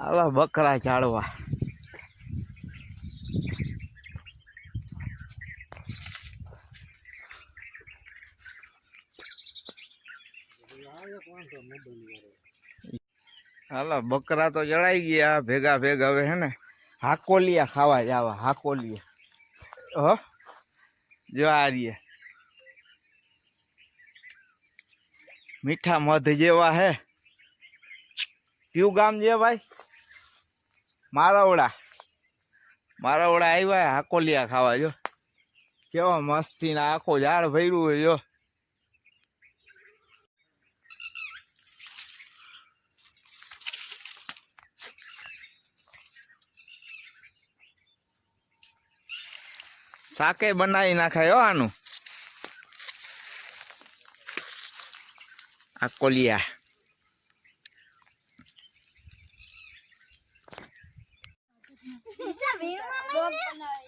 આલા બકરા ચાળવા હાલા બકરા તો જળાઈ ગયા ભેગા ભેગા હવે હે ને હાકોલિયા ખાવા જાવા હાકોલિયા હો જો આ રીએ મીઠા મધ જેવા હે કયું ગામ છે ભાઈ મારાવડા આવ્યા હાકોલિયા ખાવા જો કેવા મસ્તી ના આખો ઝાડ ભર્યું હોય જો શાકે બનાવી નાખાય હો આનું હાકોલિયા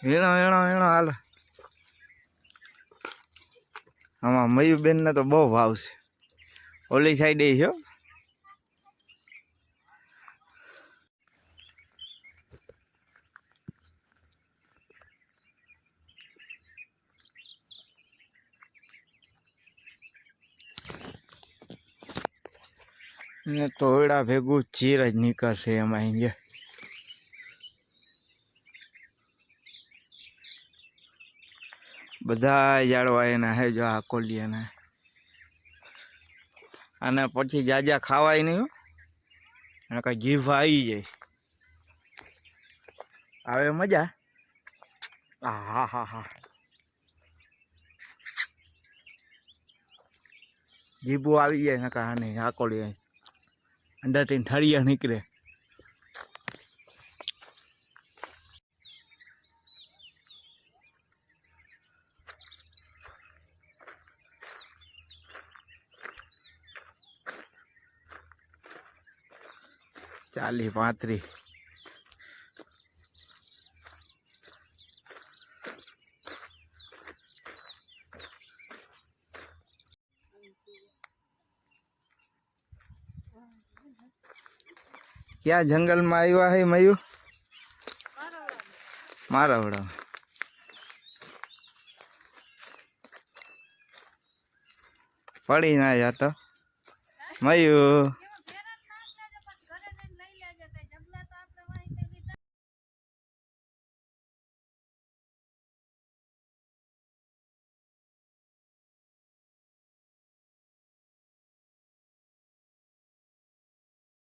વીણો હાલ આમાં મયુબેન ને તો બહુ ભાવ છે ઓલી સાઈડે છે ને તોયડા ભેગું ચીર જ નીકળશે એમાં અહીંયા બધા ઝાડવા એના હે જો હાકોલિયાના અને પછી જાજા ખાવાય નહીં હો કઈ જીભ આવી જાય આવે મજા હા હા હા જીભો આવી જાય નકા હા નહીં હાકોલિયા અંદરથી ઠળિયા નીકળે ચાલી 35 क्या जंगल में आया है मयू मारावड़ा पड़ी ना जाता मयू